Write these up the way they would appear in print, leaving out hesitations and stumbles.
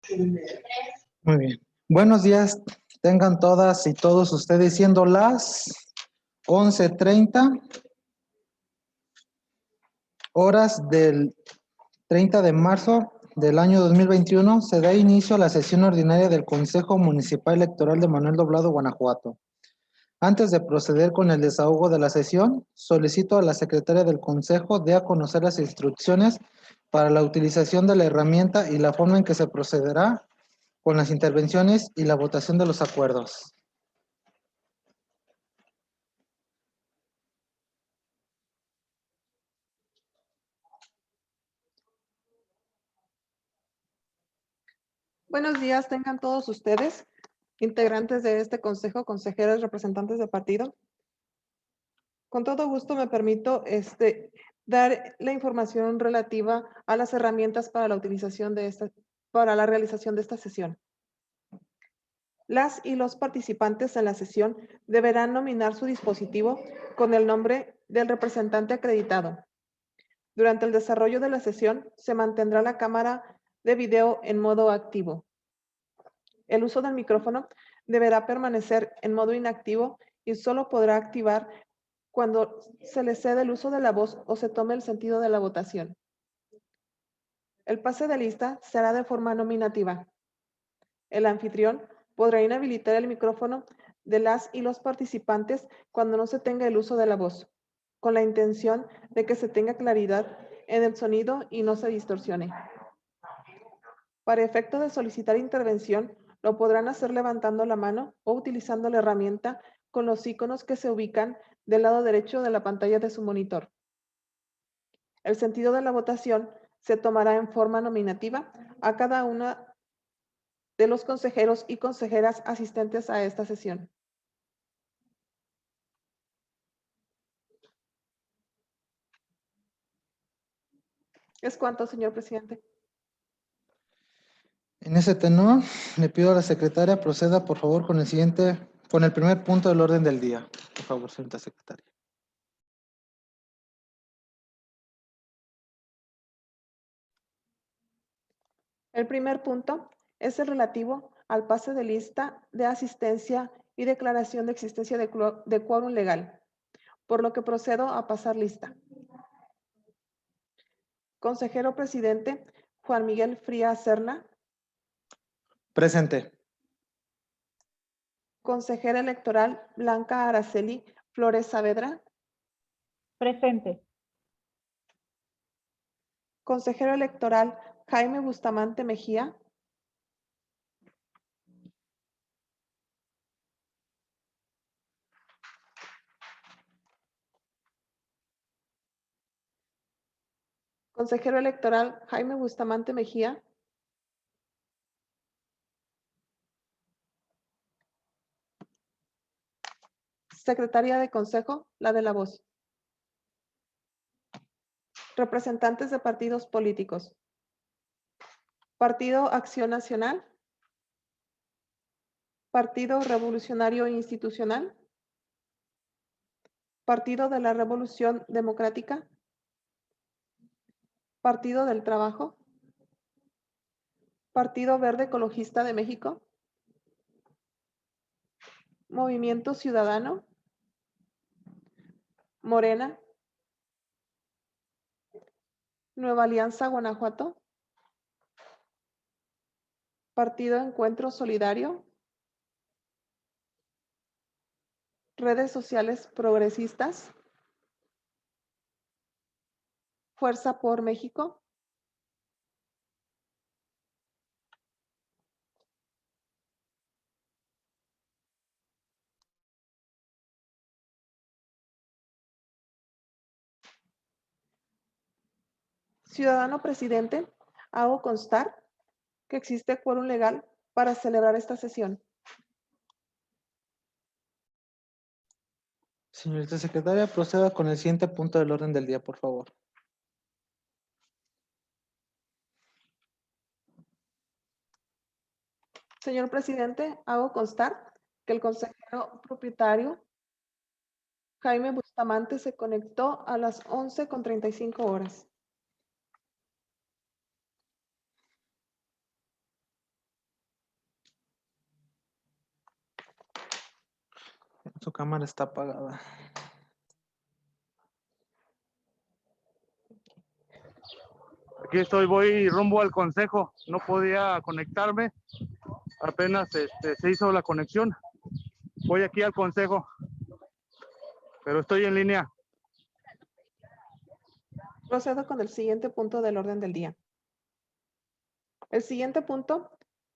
Muy bien. Buenos días, tengan todas y todos ustedes, siendo las 11:30 horas del 30 de marzo del año 2021, se da inicio a la sesión ordinaria del Consejo Municipal Electoral de Manuel Doblado, Guanajuato. Antes de proceder con el desahogo de la sesión, solicito a la secretaria del Consejo dé a conocer las instrucciones para la utilización de la herramienta y la forma en que se procederá con las intervenciones y la votación de los acuerdos. Buenos días, tengan todos ustedes, integrantes de este consejo, consejeros, representantes de partido. Con todo gusto me permito dar la información relativa a las herramientas para la utilización para la realización de esta sesión. Las y los participantes en la sesión deberán nominar su dispositivo con el nombre del representante acreditado. Durante el desarrollo de la sesión se mantendrá la cámara de video en modo activo. El uso del micrófono deberá permanecer en modo inactivo y solo podrá activar cuando se le cede el uso de la voz o se tome el sentido de la votación. El pase de lista será de forma nominativa. El anfitrión podrá inhabilitar el micrófono de las y los participantes cuando no se tenga el uso de la voz, con la intención de que se tenga claridad en el sonido y no se distorsione. Para efecto de solicitar intervención, lo podrán hacer levantando la mano o utilizando la herramienta con los iconos que se ubican del lado derecho de la pantalla de su monitor. El sentido de la votación se tomará en forma nominativa a cada uno de los consejeros y consejeras asistentes a esta sesión. Es cuanto, señor presidente. En ese tenor, le pido a la secretaria proceda, por favor, con el primer punto del orden del día. Por favor, señorita secretaria. El primer punto es el relativo al pase de lista de asistencia y declaración de existencia de quórum legal, por lo que procedo a pasar lista. Consejero presidente Juan Miguel Frías Serna. Presente. Consejera electoral Blanca Araceli Flores Saavedra. Presente. Consejero electoral Jaime Bustamante Mejía. Consejero electoral Jaime Bustamante Mejía. Secretaria de Consejo, la de la voz. Representantes de partidos políticos. Partido Acción Nacional. Partido Revolucionario Institucional. Partido de la Revolución Democrática. Partido del Trabajo. Partido Verde Ecologista de México. Movimiento Ciudadano. Morena. Nueva Alianza Guanajuato. Partido Encuentro Solidario. Redes Sociales Progresistas. Fuerza por México. Ciudadano presidente, hago constar que existe quórum legal para celebrar esta sesión. Señorita secretaria, proceda con el siguiente punto del orden del día, por favor. Señor presidente, hago constar que el consejero propietario Jaime Bustamante se conectó a las 11:35 . Su cámara está apagada. Aquí estoy, voy rumbo al consejo. No podía conectarme. Apenas se hizo la conexión. Voy aquí al consejo, pero estoy en línea. Procedo con el siguiente punto del orden del día. El siguiente punto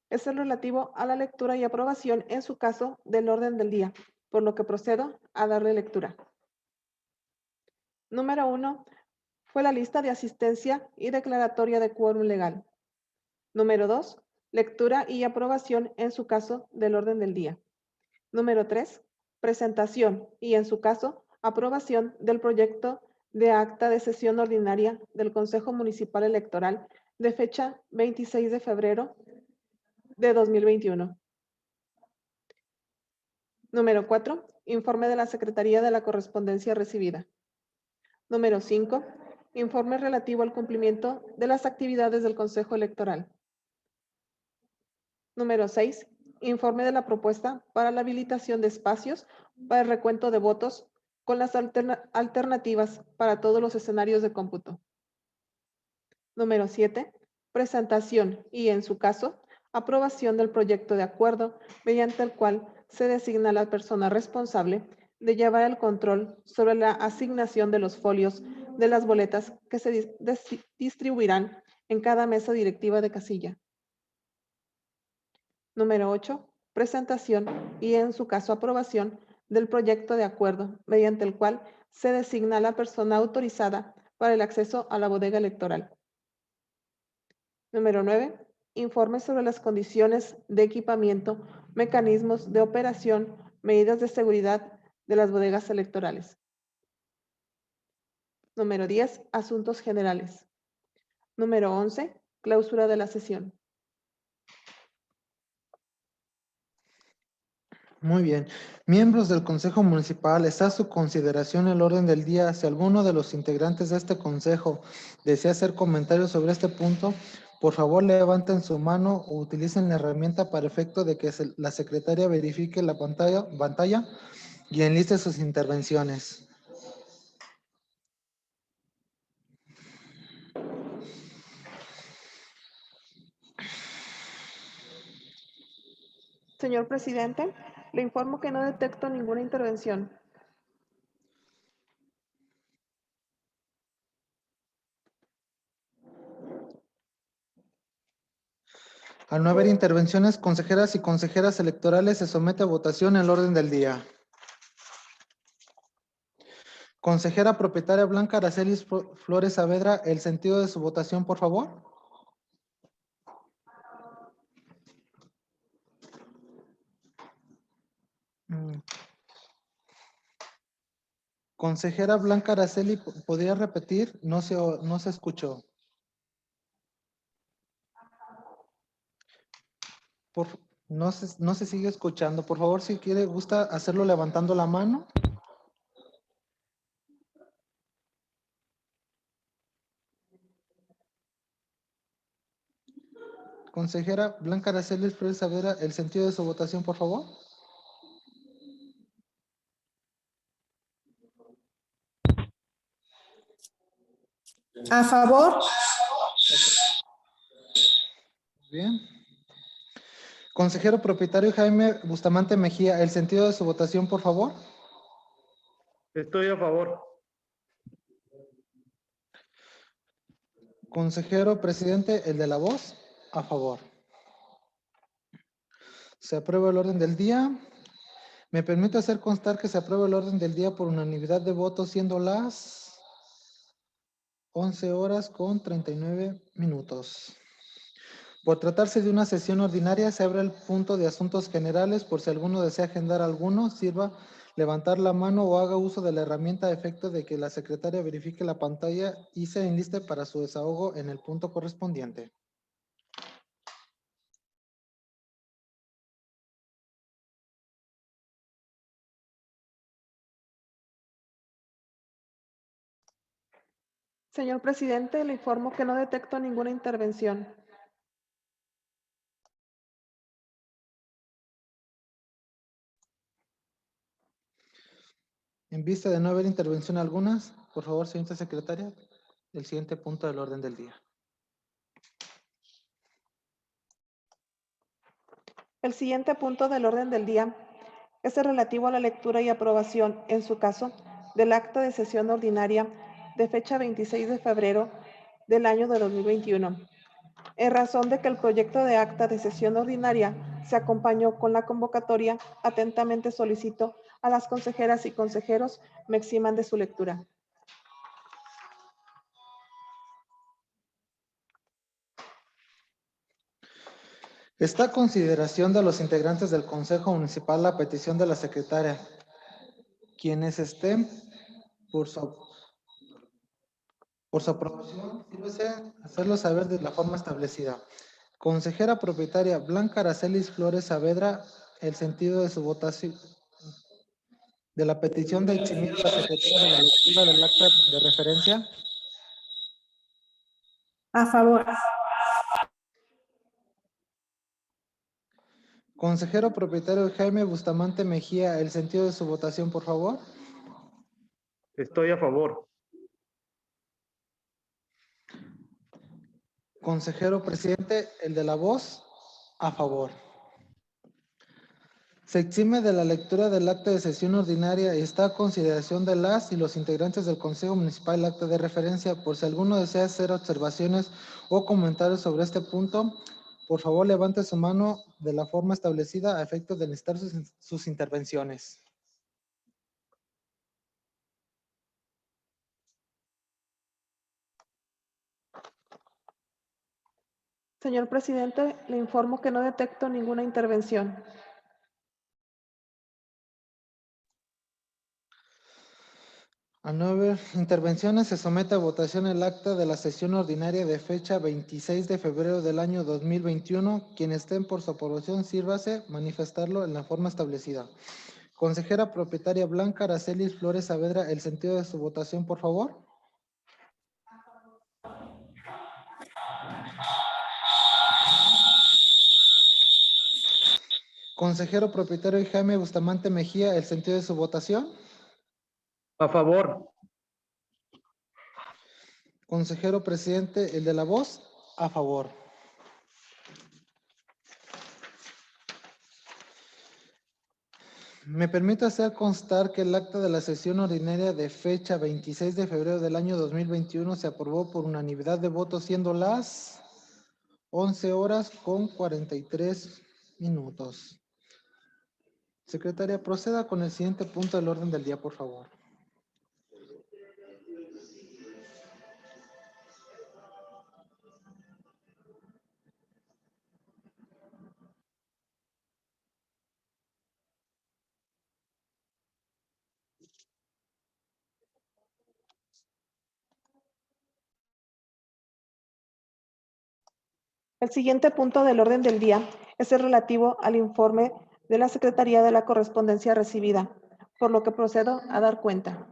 es el relativo a la lectura y aprobación, en su caso, del orden del día, por lo que procedo a darle lectura. Número 1 fue la lista de asistencia y declaratoria de quórum legal. Número 2, lectura y aprobación, en su caso, del orden del día. Número 3, presentación y, en su caso, aprobación del proyecto de acta de sesión ordinaria del Consejo Municipal Electoral de fecha 26 de febrero de 2021. Número 4, informe de la Secretaría de la Correspondencia recibida. Número 5, informe relativo al cumplimiento de las actividades del Consejo Electoral. Número 6, informe de la propuesta para la habilitación de espacios para el recuento de votos con las alternativas para todos los escenarios de cómputo. Número 7, presentación y, en su caso, aprobación del proyecto de acuerdo mediante el cual se designa a la persona responsable de llevar el control sobre la asignación de los folios de las boletas que se distribuirán en cada mesa directiva de casilla. Número 8, presentación y, en su caso, aprobación del proyecto de acuerdo mediante el cual se designa a la persona autorizada para el acceso a la bodega electoral. Número 9, informe sobre las condiciones de equipamiento, mecanismos de operación, medidas de seguridad de las bodegas electorales. Número 10, asuntos generales. Número 11, clausura de la sesión. Muy bien. Miembros del Consejo Municipal, está a su consideración el orden del día. Si alguno de los integrantes de este consejo desea hacer comentarios sobre este punto, por favor levanten su mano o utilicen la herramienta para efecto de que la secretaria verifique la pantalla y enliste sus intervenciones. Señor presidente, le informo que no detecto ninguna intervención. Al no haber intervenciones, consejeras y consejeras electorales, se somete a votación el orden del día. Consejera propietaria Blanca Aracelis Flores Saavedra, el sentido de su votación, por favor. Consejera Blanca Araceli, ¿podría repetir? No se escuchó. No se sigue escuchando. Por favor, si quiere, gusta hacerlo levantando la mano. Consejera Blanca Araceli Flores Saavedra, el sentido de su votación, por favor. A favor. Bien. Consejero propietario Jaime Bustamante Mejía, el sentido de su votación, por favor. Estoy a favor. Consejero presidente, el de la voz, a favor. Se aprueba el orden del día. Me permito hacer constar que se aprueba el orden del día por unanimidad de votos, siendo las 11 horas con 39 minutos. Por tratarse de una sesión ordinaria, se abre el punto de asuntos generales. Por si alguno desea agendar alguno, sirva levantar la mano o haga uso de la herramienta a efecto de que la secretaria verifique la pantalla y se enliste para su desahogo en el punto correspondiente. Señor presidente, le informo que no detecto ninguna intervención. En vista de no haber intervención algunas, por favor, señorita secretaria, el siguiente punto del orden del día. El siguiente punto del orden del día es el relativo a la lectura y aprobación, en su caso, del acta de sesión ordinaria de fecha 26 de febrero del año de 2021. En razón de que el proyecto de acta de sesión ordinaria se acompañó con la convocatoria, atentamente solicito a las consejeras y consejeros me eximan de su lectura. Está a consideración de los integrantes del Consejo Municipal la petición de la secretaria. Quienes estén por su aprobación, sírvese hacerlo saber de la forma establecida. Consejera propietaria Blanca Aracelis Flores Saavedra, el sentido de su votación de la petición de eximir a la secretaria de la lectura del acta de referencia. A favor. Consejero propietario Jaime Bustamante Mejía, el sentido de su votación, por favor. Estoy a favor. Consejero presidente, el de la voz, a favor. Se exime de la lectura del acta de sesión ordinaria y está a consideración de las y los integrantes del Consejo Municipal el acta de referencia. Por si alguno desea hacer observaciones o comentarios sobre este punto, por favor levante su mano de la forma establecida a efectos de listar sus intervenciones. Señor presidente, le informo que no detecto ninguna intervención. Al no haber intervenciones, se somete a votación el acta de la sesión ordinaria de fecha 26 de febrero del año 2021. Quien estén por su aprobación, sírvase manifestarlo en la forma establecida. Consejera propietaria Blanca Aracelis Flores Saavedra, el sentido de su votación, por favor. Consejero propietario Jaime Bustamante Mejía, el sentido de su votación. A favor. Consejero presidente, el de la voz, a favor. Me permito hacer constar que el acta de la sesión ordinaria de fecha 26 de febrero del año 2021 se aprobó por unanimidad de votos, siendo las 11 horas con 43 minutos. Secretaria, proceda con el siguiente punto del orden del día, por favor. El siguiente punto del orden del día es el relativo al informe de la Secretaría de la Correspondencia recibida, por lo que procedo a dar cuenta.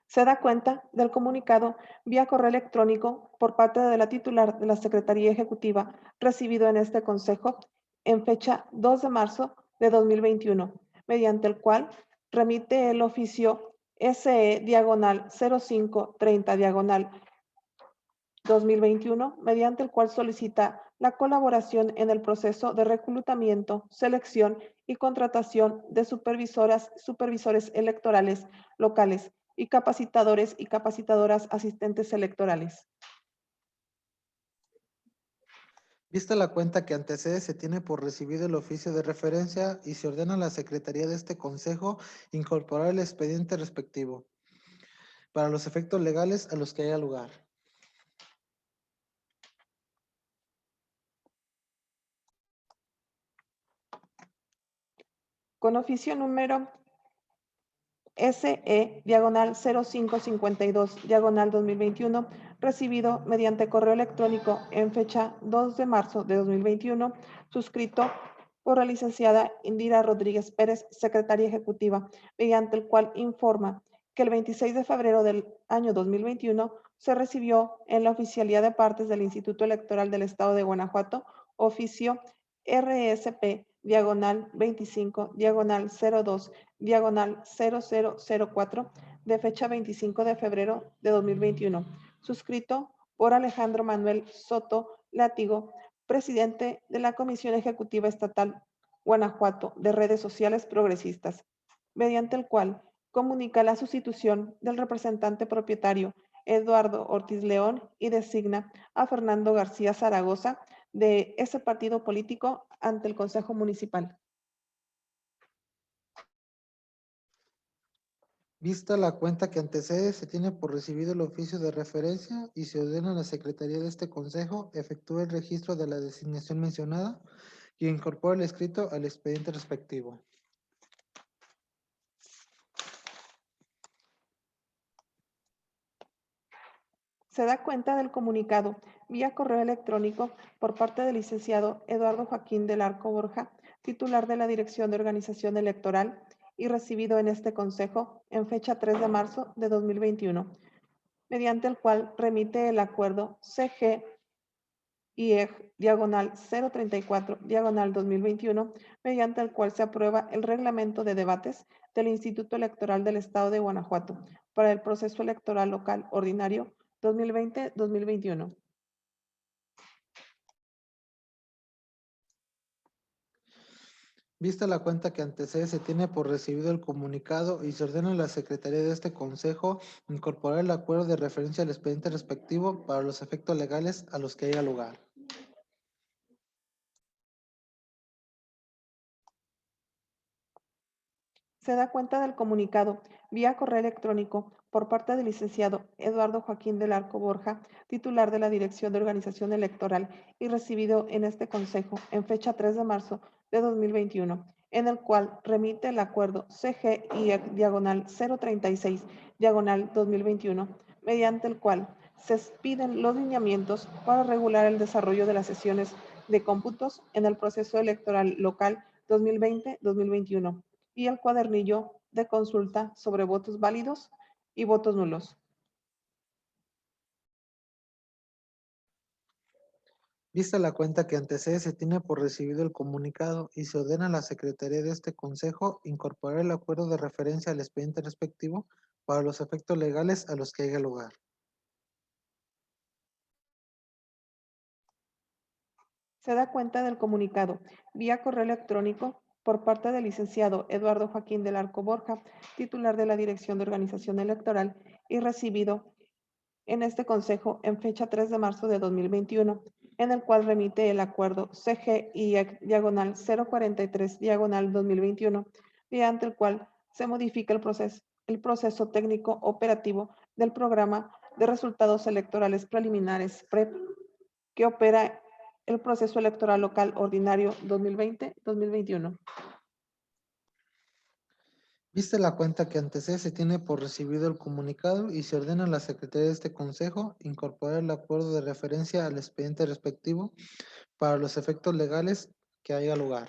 Se da cuenta del comunicado vía correo electrónico por parte de la titular de la Secretaría Ejecutiva recibido en este Consejo en fecha 2 de marzo de 2021, mediante el cual remite el oficio SE-0530-2021, mediante el cual solicita la colaboración en el proceso de reclutamiento, selección y contratación de supervisores electorales locales y capacitadores y capacitadoras asistentes electorales. Vista la cuenta que antecede, se tiene por recibido el oficio de referencia y se ordena a la Secretaría de este Consejo incorporar el expediente respectivo para los efectos legales a los que haya lugar. Con oficio número SE-0552-2021, recibido mediante correo electrónico en fecha 2 de marzo de 2021, suscrito por la licenciada Indira Rodríguez Pérez, secretaria ejecutiva, mediante el cual informa que el 26 de febrero del año 2021 se recibió en la Oficialía de Partes del Instituto Electoral del Estado de Guanajuato, oficio RSP, diagonal 25, diagonal 02, diagonal 0004, de fecha 25 de febrero de 2021, suscrito por Alejandro Manuel Soto Látigo, presidente de la Comisión Ejecutiva Estatal Guanajuato de Redes Sociales Progresistas, mediante el cual comunica la sustitución del representante propietario Eduardo Ortiz León y designa a Fernando García Zaragoza de ese partido político ante el Consejo Municipal. Vista la cuenta que antecede, se tiene por recibido el oficio de referencia y se ordena a la Secretaría de este Consejo efectúe el registro de la designación mencionada y incorpore el escrito al expediente respectivo. Se da cuenta del comunicado vía correo electrónico por parte del licenciado Eduardo Joaquín del Arco Borja, titular de la Dirección de Organización Electoral y recibido en este Consejo en fecha 3 de marzo de 2021, mediante el cual remite el acuerdo CG IEG diagonal 034 diagonal 2021, mediante el cual se aprueba el reglamento de debates del Instituto Electoral del Estado de Guanajuato para el proceso electoral local ordinario 2020-2021. Vista la cuenta que antecede, se tiene por recibido el comunicado y se ordena a la Secretaría de este Consejo incorporar el acuerdo de referencia al expediente respectivo para los efectos legales a los que haya lugar. Se da cuenta del comunicado vía correo electrónico por parte del licenciado Eduardo Joaquín del Arco Borja, titular de la Dirección de Organización Electoral y recibido en este Consejo en fecha 3 de marzo de 2021, en el cual remite el acuerdo CGIEC diagonal 036 diagonal 2021, mediante el cual se piden los lineamientos para regular el desarrollo de las sesiones de cómputos en el proceso electoral local 2020-2021 y el cuadernillo de consulta sobre votos válidos y votos nulos. Vista la cuenta que antecede, se tiene por recibido el comunicado y se ordena a la Secretaría de este Consejo incorporar el acuerdo de referencia al expediente respectivo para los efectos legales a los que haya lugar. Se da cuenta del comunicado vía correo electrónico por parte del licenciado Eduardo Joaquín del Arco Borja, titular de la Dirección de Organización Electoral y recibido en este Consejo en fecha 3 de marzo de 2021, en el cual remite el acuerdo CGIEC diagonal 043 diagonal 2021, mediante el cual se modifica el proceso técnico operativo del programa de resultados electorales preliminares PREP, que opera el proceso electoral local ordinario 2020-2021. Vista la cuenta que antecede, se tiene por recibido el comunicado y se ordena a la Secretaría de este Consejo incorporar el acuerdo de referencia al expediente respectivo para los efectos legales que haya lugar.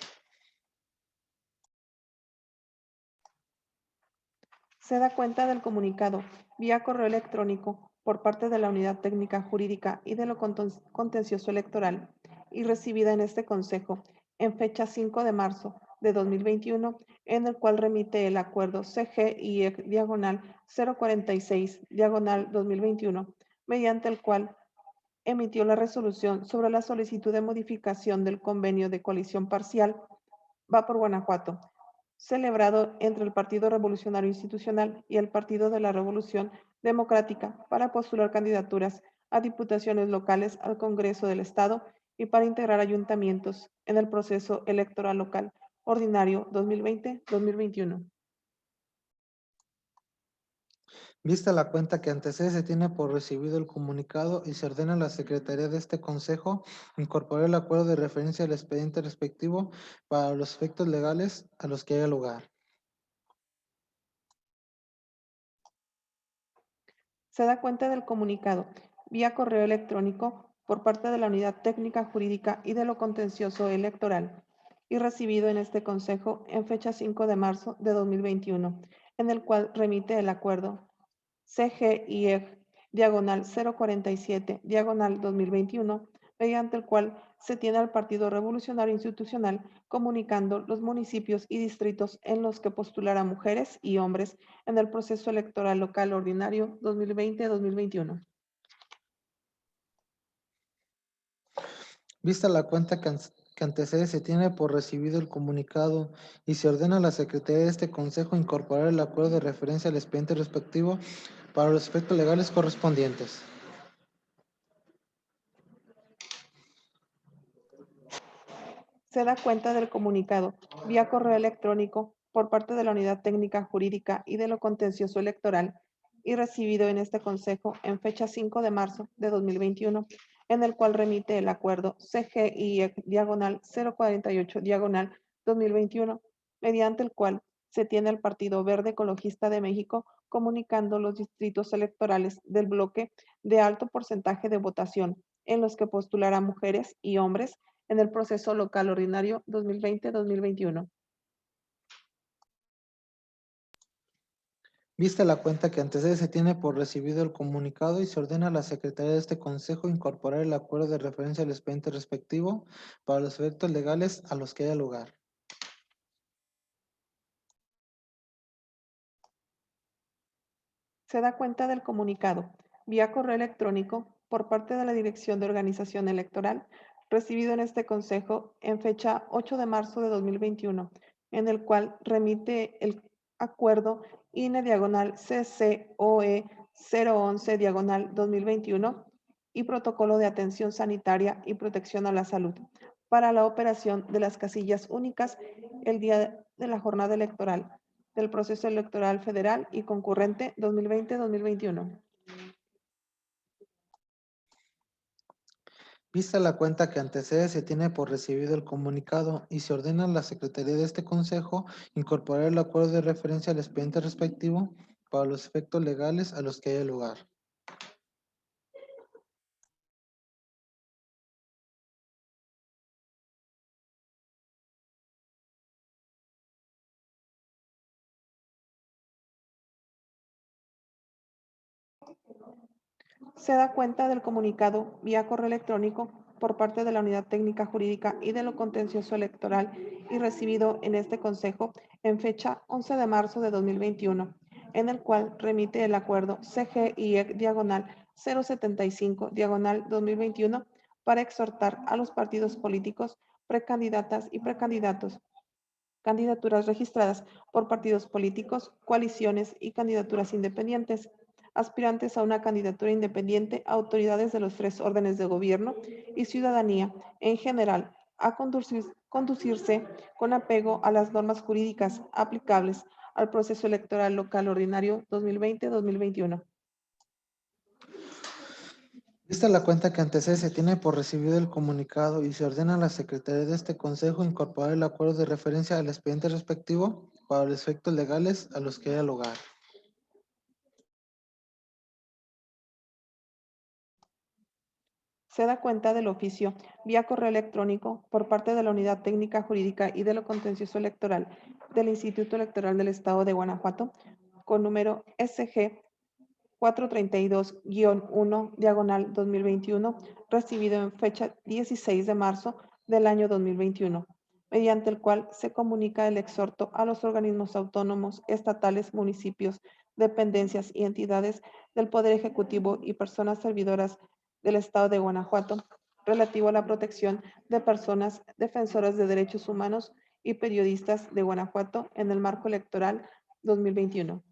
Se da cuenta del comunicado vía correo electrónico por parte de la Unidad Técnica Jurídica y de lo Contencioso Electoral y recibida en este Consejo en fecha 5 de marzo de 2021, en el cual remite el acuerdo CGIEC diagonal 046 diagonal 2021, mediante el cual emitió la resolución sobre la solicitud de modificación del convenio de coalición parcial Va por Guanajuato, celebrado entre el Partido Revolucionario Institucional y el Partido de la Revolución Democrática para postular candidaturas a diputaciones locales al Congreso del Estado y para integrar ayuntamientos en el proceso electoral local ordinario 2020-2021. Vista la cuenta que antecede, se tiene por recibido el comunicado y se ordena a la Secretaría de este Consejo incorporar el acuerdo de referencia al expediente respectivo para los efectos legales a los que haya lugar. Se da cuenta del comunicado vía correo electrónico por parte de la Unidad Técnica Jurídica y de lo Contencioso Electoral y recibido en este Consejo en fecha 5 de marzo de 2021, en el cual remite el acuerdo CGIEG diagonal 047 diagonal 2021, mediante el cual se tiene al Partido Revolucionario Institucional comunicando los municipios y distritos en los que postulará mujeres y hombres en el proceso electoral local ordinario 2020-2021. Vista la cuenta que antecede, se tiene por recibido el comunicado y se ordena a la Secretaría de este Consejo incorporar el acuerdo de referencia al expediente respectivo para los efectos legales correspondientes. Se da cuenta del comunicado vía correo electrónico por parte de la Unidad Técnica Jurídica y de lo Contencioso Electoral y recibido en este Consejo en fecha 5 de marzo de 2021, en el cual remite el acuerdo CGIEC-048-2021, mediante el cual se tiene al Partido Verde Ecologista de México comunicando los distritos electorales del bloque de alto porcentaje de votación en los que postulará mujeres y hombres en el proceso local ordinario 2020-2021. Vista la cuenta que antecede, se tiene por recibido el comunicado y se ordena a la Secretaría de este Consejo incorporar el acuerdo de referencia al expediente respectivo para los efectos legales a los que haya lugar. Se da cuenta del comunicado vía correo electrónico por parte de la Dirección de Organización Electoral recibido en este Consejo en fecha 8 de marzo de 2021, en el cual remite el acuerdo INE/CCOE 011/2021 y protocolo de atención sanitaria y protección a la salud para la operación de las casillas únicas el día de la jornada electoral del proceso electoral federal y concurrente 2020-2021. Vista la cuenta que antecede, se tiene por recibido el comunicado y se ordena a la Secretaría de este Consejo incorporar el acuerdo de referencia al expediente respectivo para los efectos legales a los que haya lugar. Se da cuenta del comunicado vía correo electrónico por parte de la Unidad Técnica Jurídica y de lo Contencioso Electoral y recibido en este Consejo en fecha 11 de marzo de 2021, en el cual remite el acuerdo CGIEC/075/2021 para exhortar a los partidos políticos, precandidatas y precandidatos, candidaturas registradas por partidos políticos, coaliciones y candidaturas independientes, aspirantes a una candidatura independiente, autoridades de los 3 órdenes de gobierno y ciudadanía en general, a conducirse con apego a las normas jurídicas aplicables al proceso electoral local ordinario 2020-2021. Vista la cuenta que antecede, se tiene por recibido el comunicado y se ordena a la Secretaría de este Consejo incorporar el acuerdo de referencia al expediente respectivo para los efectos legales a los que haya lugar. Se da cuenta del oficio vía correo electrónico por parte de la Unidad Técnica Jurídica y de lo Contencioso Electoral del Instituto Electoral del Estado de Guanajuato con número SG 432-1/2021, recibido en fecha 16 de marzo del año 2021, mediante el cual se comunica el exhorto a los organismos autónomos, estatales, municipios, dependencias y entidades del Poder Ejecutivo y personas servidoras del Estado de Guanajuato relativo a la protección de personas defensoras de derechos humanos y periodistas de Guanajuato en el marco electoral 2021.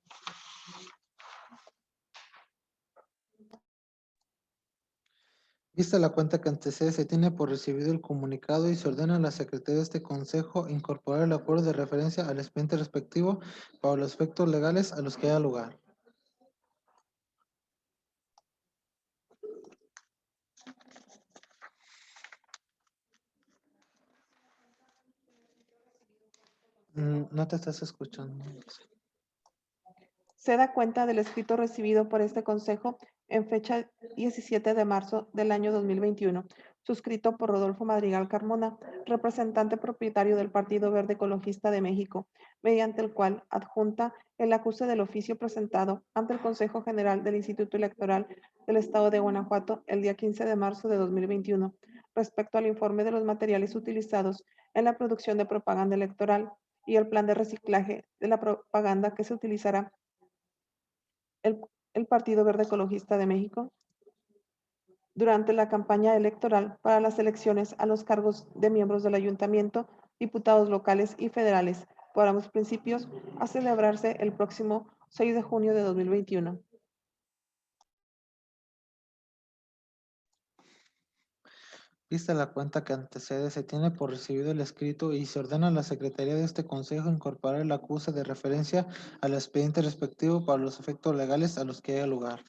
Vista la cuenta que antecede, se tiene por recibido el comunicado y se ordena a la Secretaría de este Consejo incorporar el acuerdo de referencia al expediente respectivo para los efectos legales a los que haya lugar. No te estás escuchando. Se da cuenta del escrito recibido por este Consejo en fecha 17 de marzo del año 2021, suscrito por Rodolfo Madrigal Carmona, representante propietario del Partido Verde Ecologista de México, mediante el cual adjunta el acuse del oficio presentado ante el Consejo General del Instituto Electoral del Estado de Guanajuato el día 15 de marzo de 2021, respecto al informe de los materiales utilizados en la producción de propaganda electoral y el plan de reciclaje de la propaganda que se utilizará el, el Partido Verde Ecologista de México durante la campaña electoral para las elecciones a los cargos de miembros del ayuntamiento, diputados locales y federales, por ambos principios, a celebrarse el próximo 6 de junio de 2021. Vista la cuenta que antecede, se tiene por recibido el escrito y se ordena a la Secretaría de este Consejo incorporar el acuse de referencia al expediente respectivo para los efectos legales a los que haya lugar.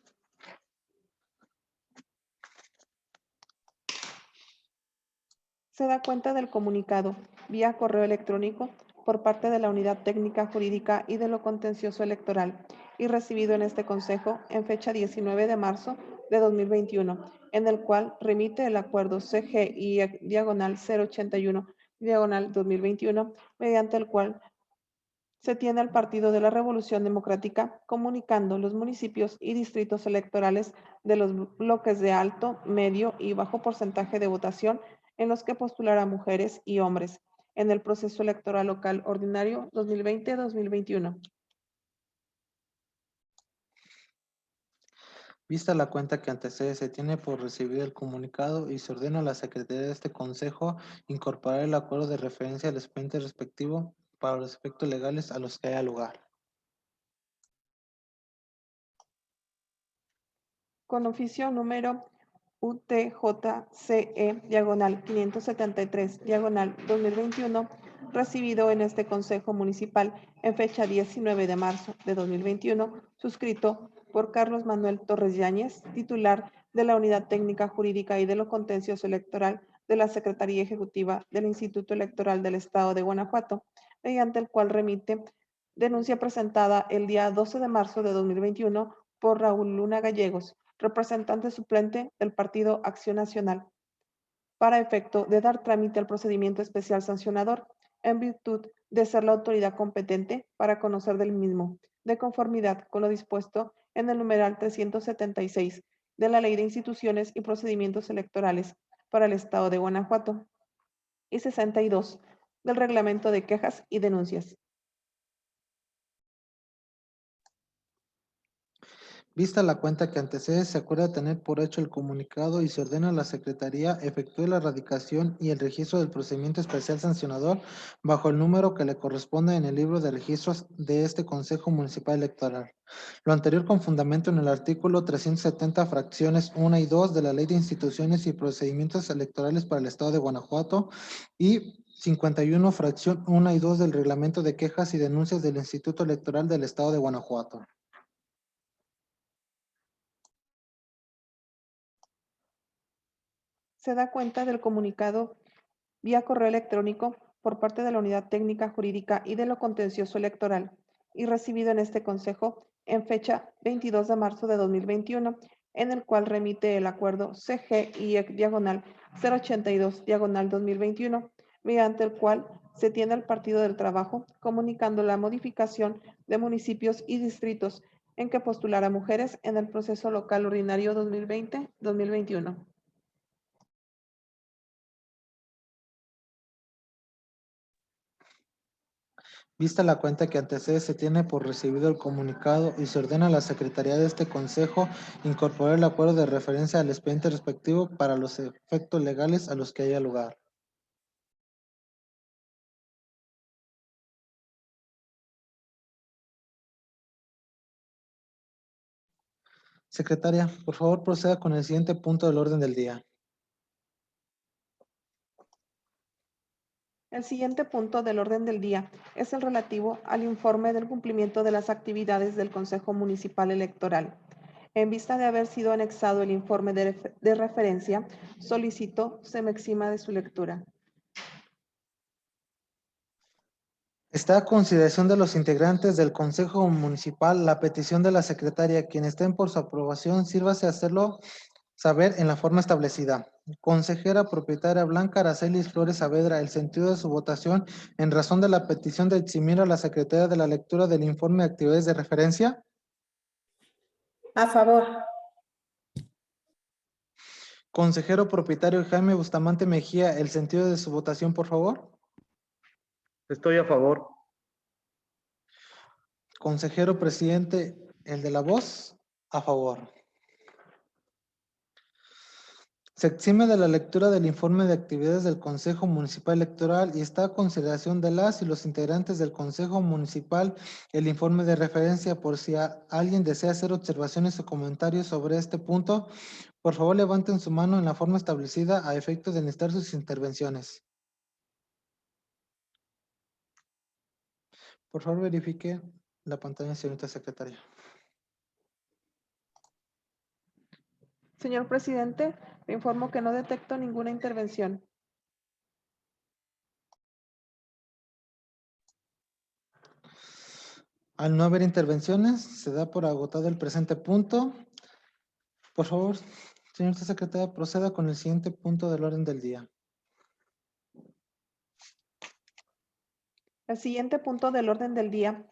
Se da cuenta del comunicado vía correo electrónico por parte de la Unidad Técnica Jurídica y de lo Contencioso Electoral y recibido en este Consejo en fecha 19 de marzo de 2021, en el cual remite el acuerdo CGI-081-2021, mediante el cual se tiene al Partido de la Revolución Democrática comunicando los municipios y distritos electorales de los bloques de alto, medio y bajo porcentaje de votación en los que postulará mujeres y hombres en el proceso electoral local ordinario 2020-2021. Vista la cuenta que antecede, se tiene por recibido el comunicado y se ordena a la Secretaría de este Consejo incorporar el acuerdo de referencia al expediente respectivo para los efectos legales a los que haya lugar. Con oficio número UTJCE/573/2021, recibido en este Consejo Municipal en fecha 19 de marzo de 2021, suscrito por Carlos Manuel Torres Yáñez, titular de la Unidad Técnica Jurídica y de lo Contencioso Electoral de la Secretaría Ejecutiva del Instituto Electoral del Estado de Guanajuato, mediante el cual remite denuncia presentada el día 12 de marzo de 2021 por Raúl Luna Gallegos, representante suplente del Partido Acción Nacional, para efecto de dar trámite al procedimiento especial sancionador, en virtud de ser la autoridad competente para conocer del mismo, de conformidad con lo dispuesto en el numeral 376 de la Ley de Instituciones y Procedimientos Electorales para el Estado de Guanajuato y 62 del Reglamento de Quejas y Denuncias. Vista la cuenta que antecede, se acuerda tener por hecho el comunicado y se ordena a la Secretaría efectúe la erradicación y el registro del procedimiento especial sancionador bajo el número que le corresponde en el libro de registros de este Consejo Municipal Electoral. Lo anterior con fundamento en el artículo 370, fracciones 1 y 2 de la Ley de Instituciones y Procedimientos Electorales para el Estado de Guanajuato y 51, fracción 1 y 2 del Reglamento de Quejas y Denuncias del Instituto Electoral del Estado de Guanajuato. Se da cuenta del comunicado vía correo electrónico por parte de la Unidad Técnica Jurídica y de lo Contencioso Electoral y recibido en este Consejo en fecha 22 de marzo de 2021, en el cual remite el acuerdo CGI-082-2021, mediante el cual se tiene al Partido del Trabajo comunicando la modificación de municipios y distritos en que postulará mujeres en el proceso local ordinario 2020-2021. Vista la cuenta que antecede, se tiene por recibido el comunicado y se ordena a la Secretaría de este Consejo incorporar el acuerdo de referencia al expediente respectivo para los efectos legales a los que haya lugar. Secretaria, por favor proceda con el siguiente punto del orden del día. El siguiente punto del orden del día es el relativo al informe del cumplimiento de las actividades del Consejo Municipal Electoral. En vista de haber sido anexado el informe de referencia, solicito se me exima de su lectura. Está a consideración de los integrantes del Consejo Municipal la petición de la Secretaria. Quien estén por su aprobación, sírvase a hacerlo saber en la forma establecida. Consejera propietaria Blanca Aracelis Flores Saavedra, el sentido de su votación en razón de la petición de eximir a la Secretaria de la lectura del informe de actividades de referencia. A favor. Consejero propietario Jaime Bustamante Mejía, el sentido de su votación, por favor. Estoy a favor. Consejero presidente, el de la voz, a favor. Se exime de la lectura del informe de actividades del Consejo Municipal Electoral y está a consideración de las y los integrantes del Consejo Municipal el informe de referencia. Por si alguien desea hacer observaciones o comentarios sobre este punto, por favor levanten su mano en la forma establecida a efecto de necesitar sus intervenciones. Por favor verifique la pantalla, señorita secretaria. Señor presidente, le informo que no detecto ninguna intervención. Al no haber intervenciones, se da por agotado el presente punto. Por favor, señorita secretaria, proceda con el siguiente punto del orden del día. El siguiente punto del orden del día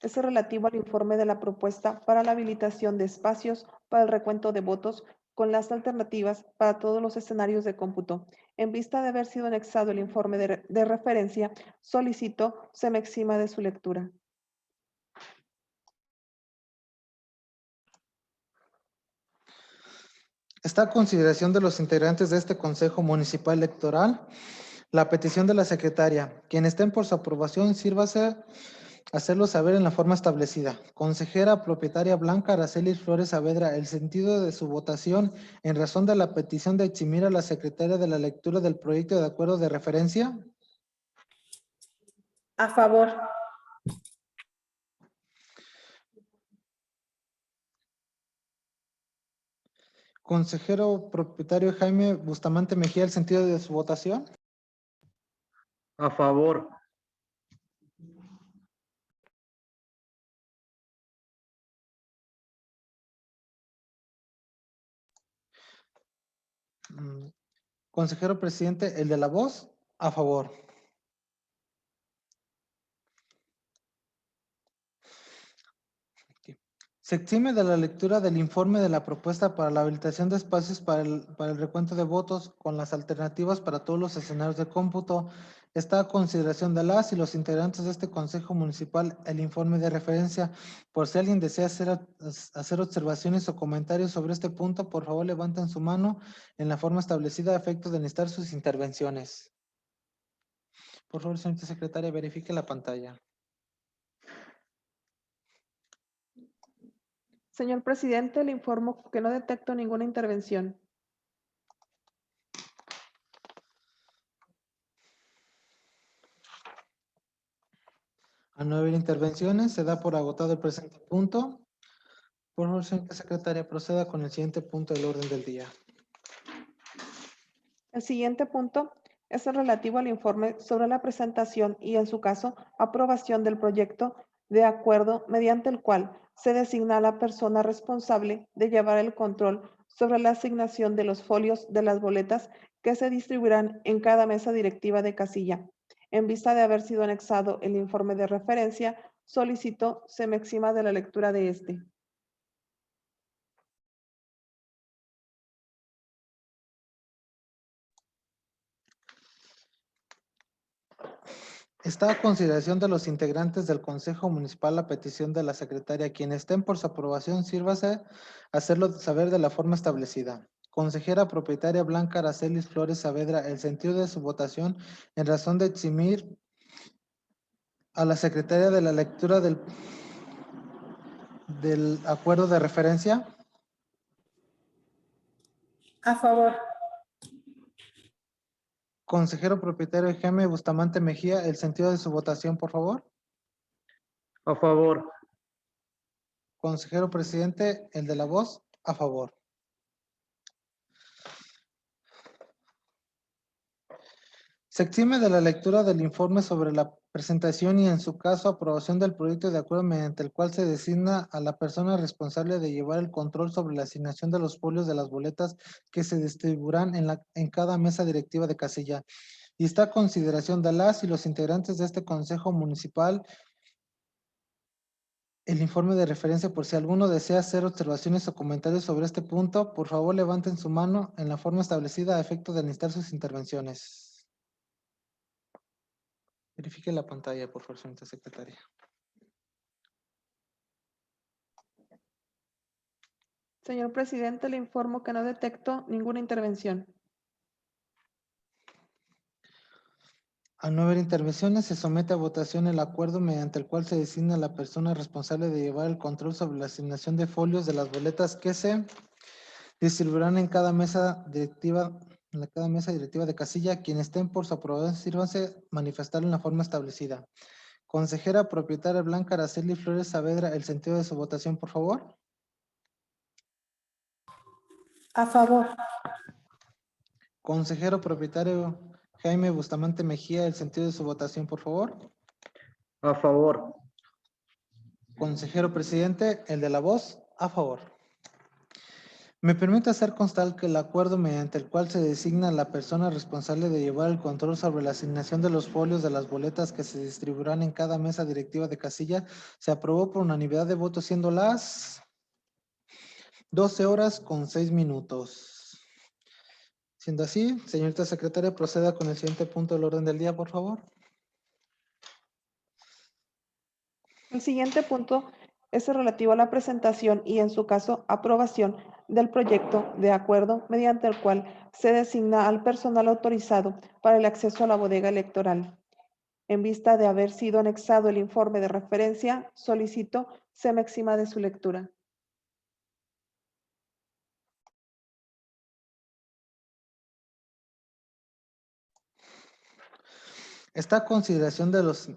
es el relativo al informe de la propuesta para la habilitación de espacios para el recuento de votos con las alternativas para todos los escenarios de cómputo. En vista de haber sido anexado el informe de referencia, solicito se me exima de su lectura. Está a consideración de los integrantes de este Consejo Municipal Electoral la petición de la secretaria. Quien estén por su aprobación, sírvase hacerlo saber en la forma establecida. Consejera propietaria Blanca Araceli Flores Saavedra, el sentido de su votación en razón de la petición de eximir a la secretaria de la lectura del proyecto de acuerdo de referencia. A favor. Consejero propietario Jaime Bustamante Mejía, el sentido de su votación. A favor. Consejero presidente, el de la voz, a favor. Se exime de la lectura del informe de la propuesta para la habilitación de espacios para el recuento de votos con las alternativas para todos los escenarios de cómputo. Está a consideración de las y los integrantes de este Consejo Municipal el informe de referencia. Por si alguien desea hacer observaciones o comentarios sobre este punto, por favor levanten su mano en la forma establecida a efecto de necesitar sus intervenciones. Por favor, señorita secretaria, verifique la pantalla. Señor presidente, le informo que no detecto ninguna intervención. A no haber intervenciones, se da por agotado el presente punto. Por favor, señorita secretaria, proceda con el siguiente punto del orden del día. El siguiente punto es el relativo al informe sobre la presentación y, en su caso, aprobación del proyecto de acuerdo mediante el cual se designa a la persona responsable de llevar el control sobre la asignación de los folios de las boletas que se distribuirán en cada mesa directiva de casilla. En vista de haber sido anexado el informe de referencia, solicito se me exima de la lectura de este. Está a consideración de los integrantes del Consejo Municipal la petición de la secretaria. Quien estén por su aprobación, sírvase hacerlo saber de la forma establecida. Consejera propietaria Blanca Araceli Flores Saavedra, el sentido de su votación en razón de eximir a la secretaria de la lectura del acuerdo de referencia. A favor. Consejero propietario Jaime Bustamante Mejía, el sentido de su votación, por favor. A favor. Consejero presidente, el de la voz, a favor. Se exime de la lectura del informe sobre la presentación y, en su caso, aprobación del proyecto de acuerdo mediante el cual se designa a la persona responsable de llevar el control sobre la asignación de los folios de las boletas que se distribuirán en cada mesa directiva de casilla. Y está a consideración de las y los integrantes de este Consejo Municipal el informe de referencia. Por si alguno desea hacer observaciones o comentarios sobre este punto, por favor levanten su mano en la forma establecida a efecto de enlistar sus intervenciones. Verifique la pantalla, por favor, señorita secretaria. Señor presidente, le informo que no detecto ninguna intervención. Al no haber intervenciones, se somete a votación el acuerdo mediante el cual se designa la persona responsable de llevar el control sobre la asignación de folios de las boletas que se distribuirán en cada mesa directiva, de casilla. Quienes estén por su aprobación, sírvanse manifestar en la forma establecida. Consejera propietaria Blanca Araceli Flores Saavedra, el sentido de su votación, por favor. A favor. Consejero propietario Jaime Bustamante Mejía, el sentido de su votación, por favor. A favor. Consejero presidente, el de la voz, a favor. Me permite hacer constar que el acuerdo mediante el cual se designa la persona responsable de llevar el control sobre la asignación de los folios de las boletas que se distribuirán en cada mesa directiva de casilla se aprobó por unanimidad de votos, siendo las 12:06. Siendo así, señorita secretaria, proceda con el siguiente punto del orden del día, por favor. El siguiente punto es el relativo a la presentación y, en su caso, aprobación del proyecto de acuerdo mediante el cual se designa al personal autorizado para el acceso a la bodega electoral. En vista de haber sido anexado el informe de referencia, solicito se me exima de su lectura. Está a consideración de los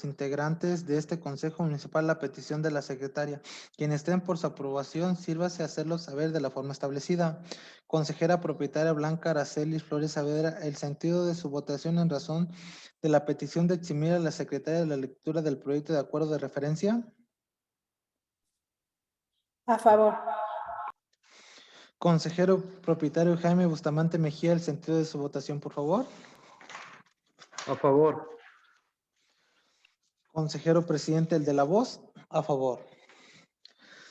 integrantes de este Consejo Municipal la petición de la secretaria. Quienes estén por su aprobación, sírvase a hacerlo saber de la forma establecida. Consejera propietaria Blanca Araceli Flores Saavedra, el sentido de su votación en razón de la petición de eximir a la secretaria de la lectura del proyecto de acuerdo de referencia. A favor. Consejero propietario Jaime Bustamante Mejía, el sentido de su votación, por favor. A favor. Consejero presidente, el de la voz, a favor.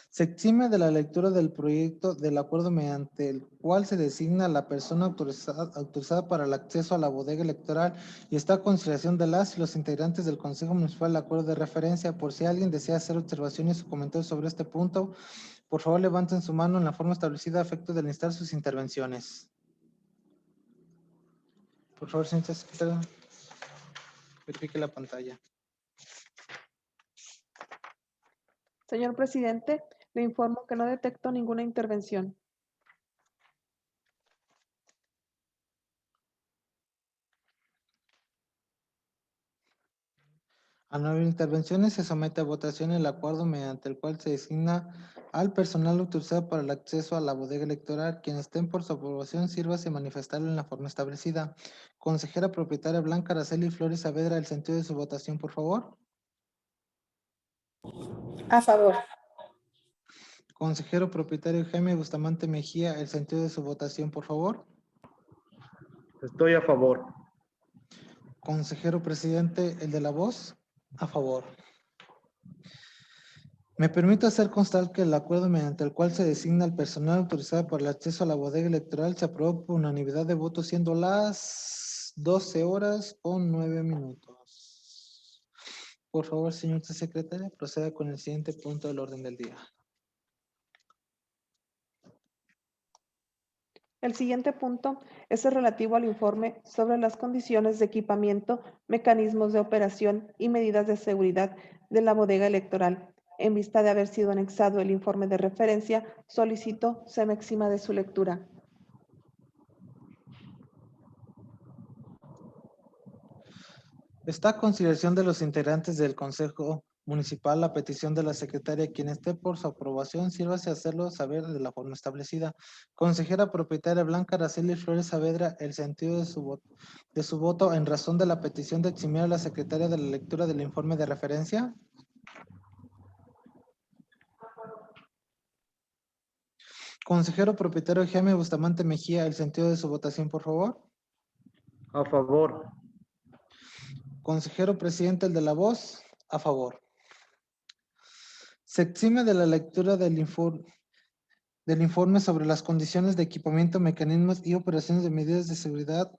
Se exime de la lectura del proyecto del acuerdo mediante el cual se designa la persona autorizada para el acceso a la bodega electoral y está a consideración de las y los integrantes del Consejo Municipal del acuerdo de referencia. Por si alguien desea hacer observaciones o comentarios sobre este punto, por favor levanten su mano en la forma establecida a efecto de listar sus intervenciones. Por favor, señorita secretaria, verifique la pantalla. Señor presidente, le informo que no detecto ninguna intervención. Al no haber intervenciones, se somete a votación el acuerdo mediante el cual se designa al personal autorizado para el acceso a la bodega electoral. Quienes estén por su aprobación, sírvase manifestarlo en la forma establecida. Consejera propietaria Blanca Araceli Flores Saavedra, el sentido de su votación, por favor. A favor. Consejero propietario Jaime Bustamante Mejía, el sentido de su votación, por favor. Estoy a favor. Consejero presidente, el de la voz, a favor. Me permito hacer constar que el acuerdo mediante el cual se designa al personal autorizado para el acceso a la bodega electoral se aprobó por unanimidad de votos, siendo las 12:09. Por favor, señorita secretaria, proceda con el siguiente punto del orden del día. El siguiente punto es el relativo al informe sobre las condiciones de equipamiento, mecanismos de operación y medidas de seguridad de la bodega electoral. En vista de haber sido anexado el informe de referencia, solicito se me exima de su lectura. Está a consideración de los integrantes del Consejo Municipal la petición de la secretaria. Quien esté por su aprobación, sírvase a hacerlo saber de la forma establecida. Consejera propietaria Blanca Araceli Flores Saavedra, el sentido de su voto en razón de la petición de eximir a la secretaria de la lectura del informe de referencia. Consejero propietario Jaime Bustamante Mejía, el sentido de su votación, por favor. A favor. Consejero presidente, el de la voz, a favor. Se exime de la lectura del informe sobre las condiciones de equipamiento, mecanismos y operaciones de medidas de seguridad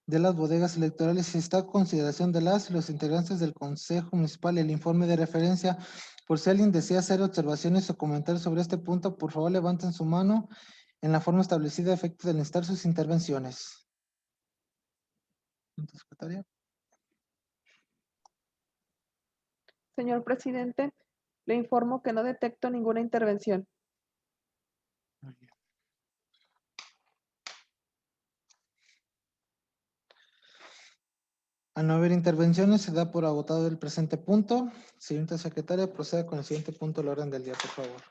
de las bodegas electorales y está a consideración de las y los integrantes del Consejo Municipal el informe de referencia. Por si alguien desea hacer observaciones o comentarios sobre este punto, por favor levanten su mano en la forma establecida a efecto de enlistar sus intervenciones. Secretaria. Señor presidente, le informo que no detecto ninguna intervención. Al no haber intervenciones, se da por agotado el presente punto. Señorita secretaria, proceda con el siguiente punto del orden del día, por favor.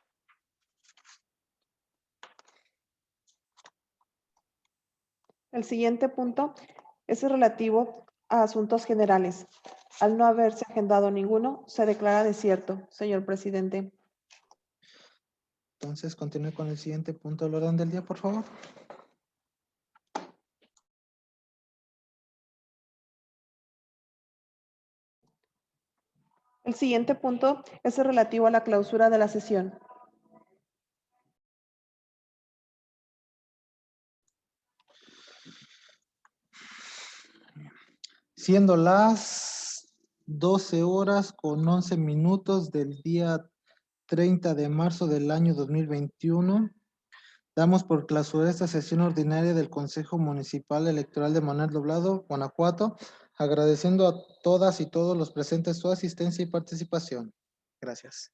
El siguiente punto es el relativo a asuntos generales. Al no haberse agendado ninguno, se declara desierto, señor presidente. Entonces, continúe con el siguiente punto del orden del día, por favor. El siguiente punto es el relativo a la clausura de la sesión. Siendo las 12 horas con 11 minutos del día 30 de marzo del año 2021, damos por clausurada esta sesión ordinaria del Consejo Municipal Electoral de Manuel Doblado, Guanajuato, agradeciendo a todas y todos los presentes su asistencia y participación. Gracias.